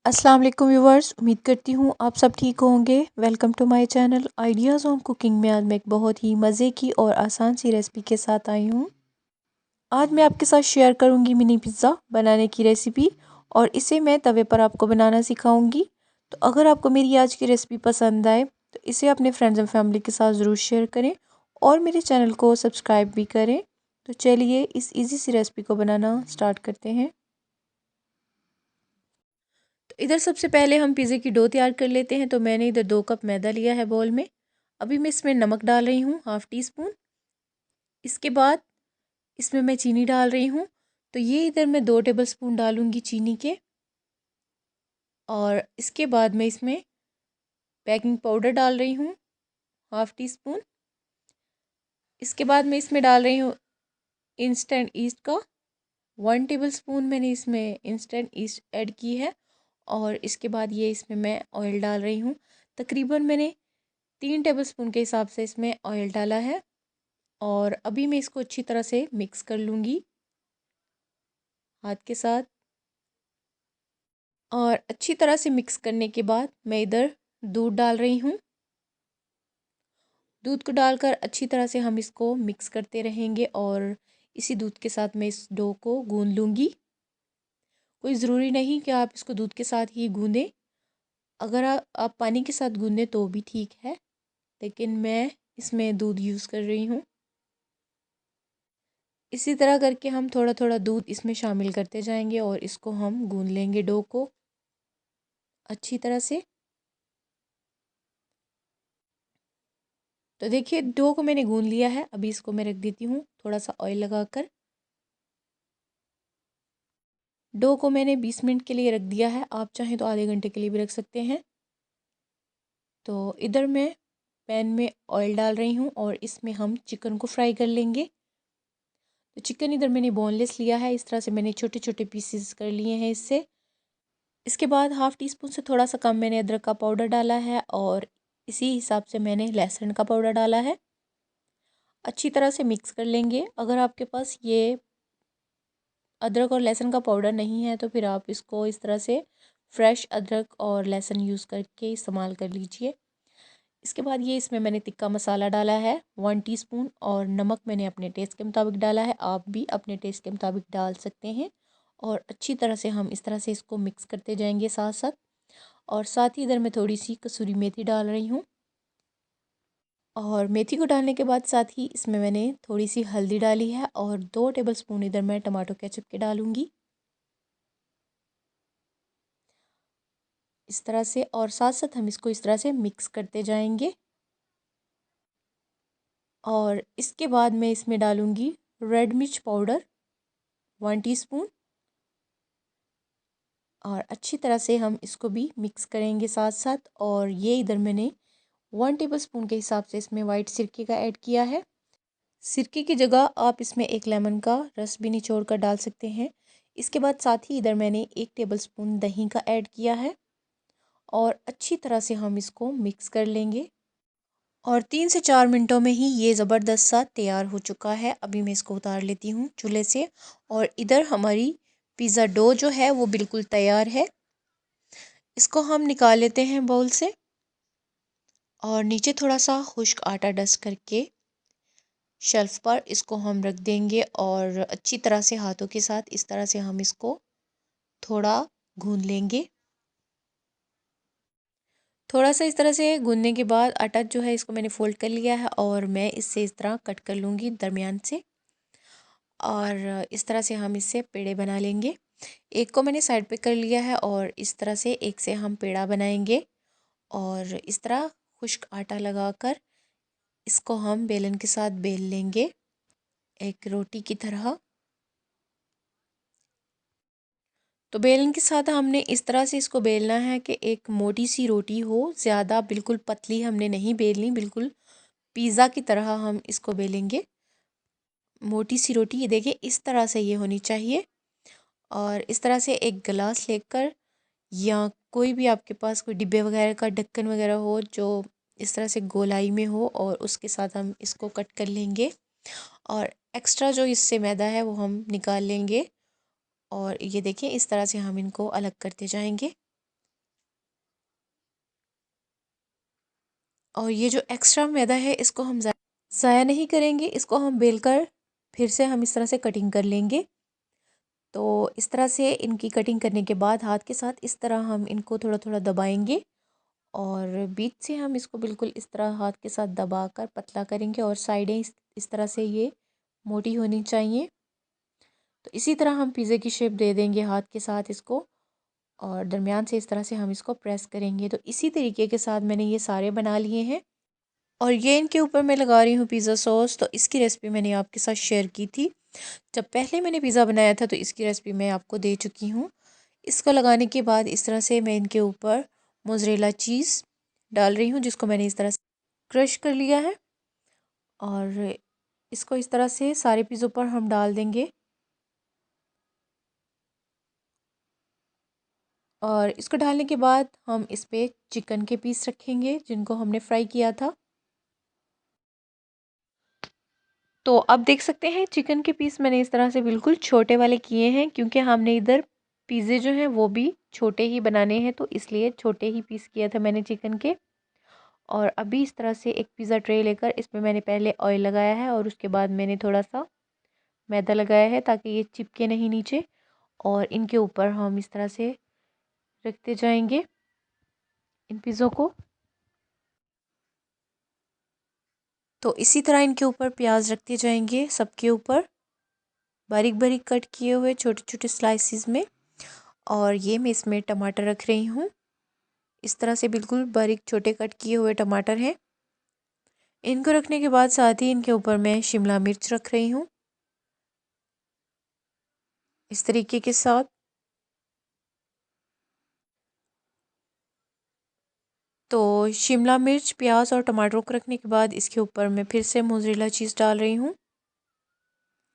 अस्सलाम वालेकुम व्यूवर्स, उम्मीद करती हूँ आप सब ठीक होंगे। Welcome to my channel ideas on cooking में। आज मैं एक बहुत ही मज़े की और आसान सी रेसिपी के साथ आई हूँ। आज मैं आपके साथ शेयर करूँगी मिनी पिज़्ज़ा बनाने की रेसिपी, और इसे मैं तवे पर आपको बनाना सिखाऊंगी। तो अगर आपको मेरी आज की रेसिपी पसंद आए तो इसे अपने फ्रेंड्स एंड फैमिली के साथ ज़रूर शेयर करें और मेरे चैनल को सब्सक्राइब भी करें। तो चलिए इस ईजी सी रेसिपी को बनाना स्टार्ट करते हैं। तो इधर सबसे पहले हम पिज़्ज़े की डो तैयार कर लेते हैं। तो मैंने इधर 2 कप मैदा लिया है बोल में। अभी मैं इसमें नमक डाल रही हूँ, हाफ़ टी स्पून। इसके बाद इसमें मैं चीनी डाल रही हूँ। तो ये इधर मैं 2 टेबल स्पून डालूँगी चीनी के। और इसके बाद मैं इसमें बेकिंग पाउडर डाल रही हूँ, हाफ़ टी स्पून। इसके बाद मैं इसमें डाल रही हूँ इंस्टेंट ईस्ट का 1 टेबल स्पून। मैंने इसमें इंस्टेंट ईस्ट ऐड की है। और इसके बाद ये इसमें मैं ऑयल डाल रही हूँ। तकरीबन मैंने 3 टेबल स्पून के हिसाब से इसमें ऑयल डाला है। और अभी मैं इसको अच्छी तरह से मिक्स कर लूँगी हाथ के साथ। और अच्छी तरह से मिक्स करने के बाद मैं इधर दूध डाल रही हूँ। दूध को डालकर अच्छी तरह से हम इसको मिक्स करते रहेंगे और इसी दूध के साथ मैं इस डो को गूंद लूँगी। कोई ज़रूरी नहीं कि आप इसको दूध के साथ ही गूंदें। अगर आप पानी के साथ गूंदें तो भी ठीक है, लेकिन मैं इसमें दूध यूज़ कर रही हूँ। इसी तरह करके हम थोड़ा थोड़ा दूध इसमें शामिल करते जाएंगे और इसको हम गूंद लेंगे डो को अच्छी तरह से। तो देखिए डो को मैंने गूंद लिया है। अभी इसको मैं रख देती हूँ थोड़ा सा ऑयल लगाकर। डो को मैंने 20 मिनट के लिए रख दिया है। आप चाहें तो आधे घंटे के लिए भी रख सकते हैं। तो इधर मैं पैन में ऑयल डाल रही हूँ और इसमें हम चिकन को फ्राई कर लेंगे। तो चिकन इधर मैंने बोनलेस लिया है। इस तरह से मैंने छोटे छोटे पीसेस कर लिए हैं इससे। इसके बाद हाफ़ टी स्पून से थोड़ा सा कम मैंने अदरक का पाउडर डाला है और इसी हिसाब से मैंने लहसुन का पाउडर डाला है। अच्छी तरह से मिक्स कर लेंगे। अगर आपके पास ये अदरक और लहसुन का पाउडर नहीं है तो फिर आप इसको इस तरह से फ्रेश अदरक और लहसुन यूज़ करके इस्तेमाल कर लीजिए। इसके बाद ये इसमें मैंने तिक्का मसाला डाला है 1 टीस्पून, और नमक मैंने अपने टेस्ट के मुताबिक डाला है। आप भी अपने टेस्ट के मुताबिक डाल सकते हैं। और अच्छी तरह से हम इस तरह से इसको मिक्स करते जाएंगे साथ साथ। और साथ ही इधर मैं थोड़ी सी कसूरी मेथी डाल रही हूँ। और मेथी को डालने के बाद साथ ही इसमें मैंने थोड़ी सी हल्दी डाली है और 2 टेबल स्पून इधर मैं टमाटो केचप के डालूँगी इस तरह से। और साथ साथ हम इसको इस तरह से मिक्स करते जाएंगे। और इसके बाद मैं इसमें डालूँगी रेड मिर्च पाउडर 1 टीस्पून। और अच्छी तरह से हम इसको भी मिक्स करेंगे साथ साथ। और ये इधर मैंने 1 टेबल स्पून के हिसाब से इसमें वाइट सिरके का ऐड किया है। सिरके की जगह आप इसमें एक लेमन का रस भी निचोड़ कर डाल सकते हैं। इसके बाद साथ ही इधर मैंने 1 टेबल स्पून दही का ऐड किया है। और अच्छी तरह से हम इसको मिक्स कर लेंगे। और 3 से 4 मिनटों में ही ये ज़बरदस्त सा तैयार हो चुका है। अभी मैं इसको उतार लेती हूँ चूल्हे से। और इधर हमारी पिज़्ज़ा डो जो है वो बिल्कुल तैयार है। इसको हम निकाल लेते हैं बाउल से। और नीचे थोड़ा सा खुश्क आटा डस्ट करके शेल्फ पर इसको हम रख देंगे। और अच्छी तरह से हाथों के साथ इस तरह से हम इसको थोड़ा गूंद लेंगे। थोड़ा सा इस तरह से गूंदने के बाद आटा जो है इसको मैंने फ़ोल्ड कर लिया है और मैं इससे इस तरह कट कर लूँगी दरमियान से। और इस तरह से हम इससे पेड़े बना लेंगे। एक को मैंने साइड पे कर लिया है और इस तरह से एक से हम पेड़ा बनाएंगे। और इस तरह खुश्क आटा लगाकर इसको हम बेलन के साथ बेल लेंगे एक रोटी की तरह। तो बेलन के साथ हमने इस तरह से इसको बेलना है कि एक मोटी सी रोटी हो। ज़्यादा बिल्कुल पतली हमने नहीं बेलनी, बिल्कुल पिज़्ज़ा की तरह हम इसको बेलेंगे। मोटी सी रोटी ये देखिए इस तरह से ये होनी चाहिए। और इस तरह से एक गिलास लेकर या कोई भी आपके पास कोई डिब्बे वगैरह का ढक्कन वगैरह हो जो इस तरह से गोलाई में हो, और उसके साथ हम इसको कट कर लेंगे। और एक्स्ट्रा जो इससे मैदा है वो हम निकाल लेंगे। और ये देखिए इस तरह से हम इनको अलग करते जाएंगे। और ये जो एक्स्ट्रा मैदा है इसको हम ज़ाया नहीं करेंगे, इसको हम बेलकर फिर से हम इस तरह से कटिंग कर लेंगे। तो इस तरह से इनकी कटिंग करने के बाद हाथ के साथ इस तरह हम इनको थोड़ा थोड़ा दबाएंगे और बीच से हम इसको बिल्कुल इस तरह हाथ के साथ दबाकर पतला करेंगे और साइडें इस तरह से ये मोटी होनी चाहिए। तो इसी तरह हम पिज़्ज़े की शेप दे देंगे हाथ के साथ इसको और दरमियान से इस तरह से हम इसको प्रेस करेंगे। तो इसी तरीके के साथ मैंने ये सारे बना लिए हैं और ये इनके ऊपर मैं लगा रही हूँ पिज़्ज़ा सॉस। तो इसकी रेसिपी मैंने आपके साथ शेयर की थी जब पहले मैंने पिज़्ज़ा बनाया था, तो इसकी रेसिपी मैं आपको दे चुकी हूँ। इसको लगाने के बाद इस तरह से मैं इनके ऊपर मोज़रेला चीज़ डाल रही हूँ जिसको मैंने इस तरह से क्रश कर लिया है और इसको इस तरह से सारे पिज़्ज़ों पर हम डाल देंगे और इसको डालने के बाद हम इस पे चिकन के पीस रखेंगे जिनको हमने फ्राई किया था। तो अब देख सकते हैं चिकन के पीस मैंने इस तरह से बिल्कुल छोटे वाले किए हैं क्योंकि हमने इधर पिज़्ज़े जो हैं वो भी छोटे ही बनाने हैं, तो इसलिए छोटे ही पीस किया था मैंने चिकन के। और अभी इस तरह से एक पिज़्ज़ा ट्रे लेकर इसमें मैंने पहले ऑयल लगाया है और उसके बाद मैंने थोड़ा सा मैदा लगाया है ताकि ये चिपके नहीं नीचे। और इनके ऊपर हम इस तरह से रखते जाएंगे इन पिज़्ज़ों को। तो इसी तरह इनके ऊपर प्याज रखते जाएंगे सबके ऊपर बारीक बारीक कट किए हुए छोटे छोटे स्लाइसिस में। और ये मैं इसमें टमाटर रख रही हूँ, इस तरह से बिल्कुल बारीक छोटे कट किए हुए टमाटर हैं। इनको रखने के बाद साथ ही इनके ऊपर मैं शिमला मिर्च रख रही हूँ इस तरीके के साथ। तो शिमला मिर्च प्याज और टमाटरों को रखने के बाद इसके ऊपर मैं फिर से मोज़रेला चीज़ डाल रही हूँ।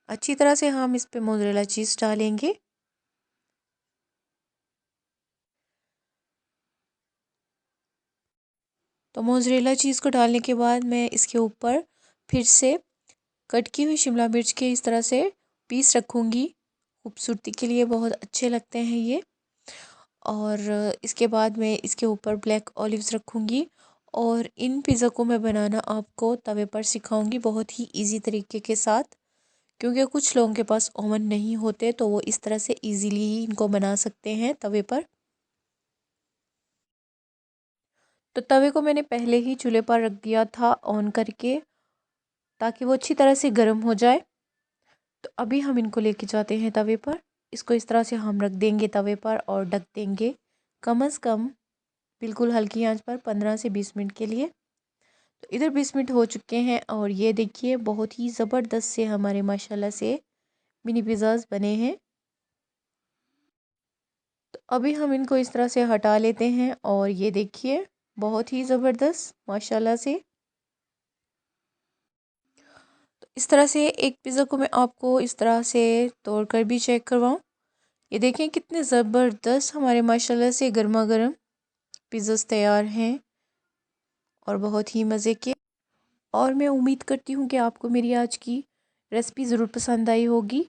अच्छी तरह से हम इस पे मोज़रेला चीज़ डालेंगे। तो मोज़रेला चीज़ को डालने के बाद मैं इसके ऊपर फिर से कट की हुई शिमला मिर्च के इस तरह से पीस रखूँगी, खूबसूरती के लिए बहुत अच्छे लगते हैं ये। और इसके बाद मैं इसके ऊपर ब्लैक ऑलिव्स रखूँगी और इन पिज़्ज़ा को मैं बनाना आपको तवे पर सिखाऊंगी बहुत ही इजी तरीके के साथ, क्योंकि कुछ लोगों के पास ओवन नहीं होते तो वो इस तरह से इजीली ही इनको बना सकते हैं तवे पर। तो तवे को मैंने पहले ही चूल्हे पर रख दिया था ऑन करके ताकि वो अच्छी तरह से गर्म हो जाए। तो अभी हम इनको लेके जाते हैं तवे पर। इसको इस तरह से हम रख देंगे तवे पर और ढक देंगे कम से कम बिल्कुल हल्की आंच पर 15 से 20 मिनट के लिए। तो इधर 20 मिनट हो चुके हैं और ये देखिए बहुत ही ज़बरदस्त से हमारे माशाल्लाह से मिनी पिज़्ज़ाज़ बने हैं। तो अभी हम इनको इस तरह से हटा लेते हैं और ये देखिए बहुत ही ज़बरदस्त माशाल्लाह से। तो इस तरह से एक पिज़्ज़ा को मैं आपको इस तरह से तोड़कर भी चेक करवाऊँ। ये देखें कितने ज़बरदस्त हमारे माशाल्लाह से गर्मा गर्म पिज़्ज़ाज़ तैयार हैं और बहुत ही मज़े के। और मैं उम्मीद करती हूँ कि आपको मेरी आज की रेसिपी ज़रूर पसंद आई होगी।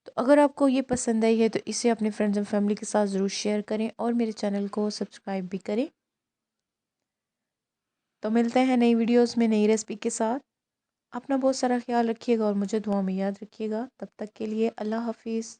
तो अगर आपको ये पसंद आई है तो इसे अपने फ्रेंड्स एंड फैमिली के साथ ज़रूर शेयर करें और मेरे चैनल को सब्सक्राइब भी करें। तो मिलते हैं नई वीडियोस में नई रेसिपी के साथ। अपना बहुत सारा ख्याल रखिएगा और मुझे दुआ में याद रखिएगा। तब तक के लिए अल्लाह हाफिज़।